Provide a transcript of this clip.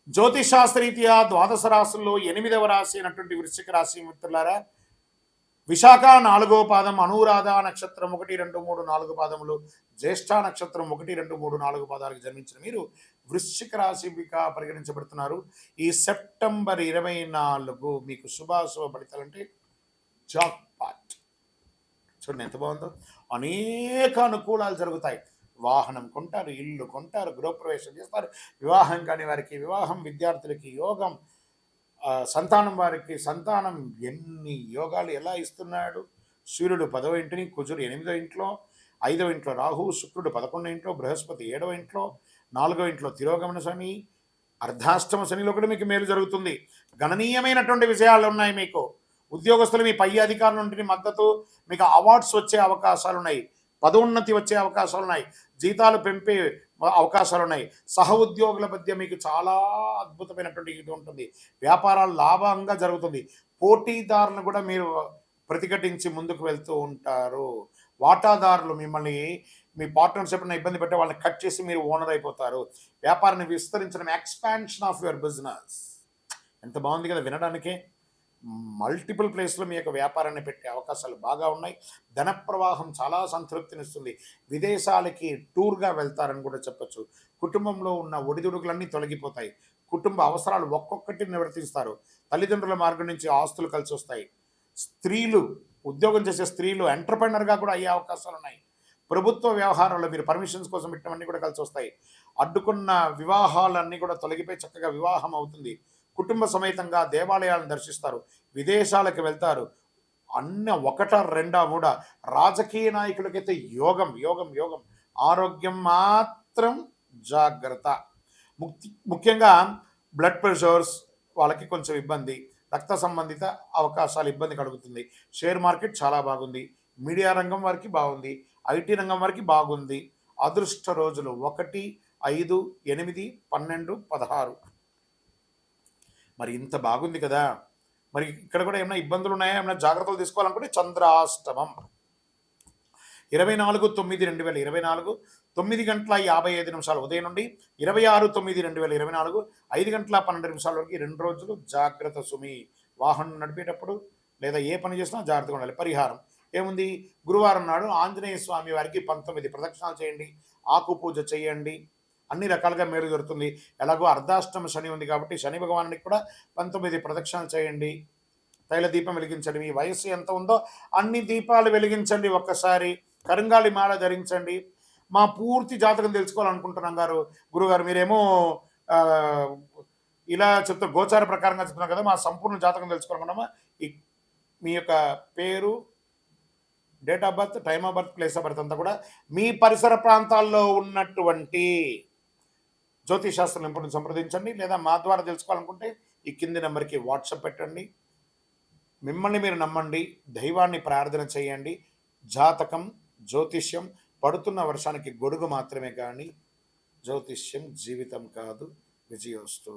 జ్యోతిషాస్త్రరీత్యా ద్వాదశ రాశుల్లో 8వ రాశి అయినటువంటి వృశ్చిక రాశి మిత్రులారా, విశాఖ 4వ పాదం, అనురాధ నక్షత్రం 1, 2, 3, 4 పాదములు, జ్యేష్ఠ నక్షత్రం 1, 2, 3, 4 పాదాలకు జన్మించిన మీరు వృశ్చిక రాశిగా పరిగణించబడుతున్నారు. ఈ సెప్టెంబర్ 24 మీకు శుభాశుభ ఫలితాలంటే జాక్ పాట్. చూడండి ఎంత బాగుందో. అనేక అనుకూలాలు జరుగుతాయి. వాహనం కొంటారు, ఇల్లు కొంటారు, గృహప్రవేశం చేస్తారు, వివాహం కాని వారికి వివాహం, విద్యార్థులకి యోగం, సంతానం వారికి సంతానం. ఎన్ని యోగాలు ఎలా ఇస్తున్నాడు! సూర్యుడు 10వ ఇంటిని, కుజుడు 8వ ఇంట్లో, 5వ ఇంట్లో రాహు, శుక్రుడు 11వ ఇంట్లో, బృహస్పతి 7వ ఇంట్లో, 4వ ఇంట్లో తిరోగమన శని, అర్ధాష్టమ శనిలో కూడా మీకు మేలు జరుగుతుంది. గణనీయమైనటువంటి విజయాలు ఉన్నాయి మీకు. ఉద్యోగస్తులు మీ పై అధికారుల నుండి మద్దతు, మీకు అవార్డ్స్ వచ్చే అవకాశాలు ఉన్నాయి, పదోన్నతి వచ్చే అవకాశాలు ఉన్నాయి, జీతాలు పెంపే అవకాశాలు ఉన్నాయి. సహ ఉద్యోగుల మధ్య మీకు చాలా అద్భుతమైనటువంటి ఇది ఉంటుంది. వ్యాపారాలు లాభంగా జరుగుతుంది. పోటీదారులను కూడా మీరు ప్రతిఘటించి ముందుకు వెళ్తూ ఉంటారు. వాటాదారులు మిమ్మల్ని మీ పార్ట్నర్షిప్ ఇబ్బంది పెట్టే వాళ్ళని కట్ చేసి మీరు ఓనర్ అయిపోతారు. వ్యాపారాన్ని విస్తరించడం, ఎక్స్పాన్షన్ ఆఫ్ యువర్ బిజినెస్. ఎంత బాగుంది కదా వినడానికే. మల్టిపుల్ ప్లేస్లో మీ యొక్క వ్యాపారాన్ని పెట్టే అవకాశాలు బాగా ఉన్నాయి. ధన ప్రవాహం చాలా సంతృప్తినిస్తుంది. విదేశాలకి టూర్గా వెళ్తారని కూడా చెప్పచ్చు. కుటుంబంలో ఉన్న ఒడిదుడుకులన్నీ తొలగిపోతాయి. కుటుంబ అవసరాలు ఒక్కొక్కటి నివర్తిస్తారు. తల్లిదండ్రుల మార్గం నుంచి ఆస్తులు కలిసి వస్తాయి. స్త్రీలు, ఉద్యోగం చేసే స్త్రీలు ఎంటర్ప్రెనర్గా కూడా అయ్యే అవకాశాలు ఉన్నాయి. ప్రభుత్వ వ్యవహారాల్లో మీరు పర్మిషన్స్ కోసం పెట్టినవన్నీ కూడా కలిసి వస్తాయి. అడ్డుకున్న వివాహాలన్నీ కూడా తొలగిపోయి చక్కగా వివాహం అవుతుంది. కుటుంబ సమేతంగా దేవాలయాలను దర్శిస్తారు, విదేశాలకు వెళ్తారు. అన్న 1, 2, 3 రాజకీయ నాయకులకైతే యోగం యోగం యోగం. ఆరోగ్యం మాత్రం జాగ్రత్త. ముఖ్యంగా బ్లడ్ ప్రెషర్స్ వాళ్ళకి కొంచెం ఇబ్బంది, రక్త సంబంధిత అవకాశాలు ఇబ్బంది కలుగుతుంది. షేర్ మార్కెట్ చాలా బాగుంది. మీడియా రంగం వారికి బాగుంది. ఐటీ రంగం వారికి బాగుంది. అదృష్ట రోజులు 1, 5, 8, 12, 16. మరి ఇంత బాగుంది కదా. మరి ఇక్కడ కూడా ఏమైనా ఇబ్బందులు ఉన్నాయా, ఏమైనా జాగ్రత్తలు తీసుకోవాలనుకుంటే చంద్రాష్టమం 24/9/2024 9:55 ఉదయం నుండి 26/9/2024 5:12 వరకు 2 రోజులు జాగ్రత్త సుమి. వాహనం నడిపేటప్పుడు లేదా ఏ పని చేసినా జాగ్రత్తగా ఉండాలి. పరిహారం ఏముంది? గురువారం నాడు ఆంజనేయ స్వామి వారికి 19 ప్రదక్షిణాలు చేయండి, ఆకు పూజ చేయండి. అన్ని రకాలుగా మేలు జరుగుతుంది. ఎలాగో అర్ధాష్టమ శని ఉంది కాబట్టి శని భగవానునికి కూడా 19 ప్రదక్షిణాలు చేయండి. తైల దీపం వెలిగించండి. మీ వయస్సు ఎంత ఉందో అన్ని దీపాలు వెలిగించండి. ఒక్కసారి కరుంగాలి మాల ధరించండి. మా పూర్తి జాతకం తెలుసుకోవాలనుకుంటున్నాం గురుగారు, మీరేమో ఇలా చెప్తారు, గోచార ప్రకారంగా చెప్తున్నారు కదా, మా సంపూర్ణ జాతకం తెలుసుకోవాలనుకున్నామా? మీ యొక్క పేరు, date of birth, time of birth, place of birth అంతా కూడా మీ పరిసర ప్రాంతాల్లో ఉన్నటువంటి జ్యోతిషాస్త్ర నిపుణులను సంప్రదించండి. లేదా మా ద్వారా తెలుసుకోవాలనుకుంటే ఈ కింది నెంబర్కి వాట్సాప్ పెట్టండి. మిమ్మల్ని మీరు నమ్మండి, దైవాన్ని ప్రార్థన చేయండి. జాతకం, జ్యోతిష్యం పడుతున్న వర్షానికి గొడుగు మాత్రమే కానీ జ్యోతిష్యం జీవితం కాదు. విజయోస్తు.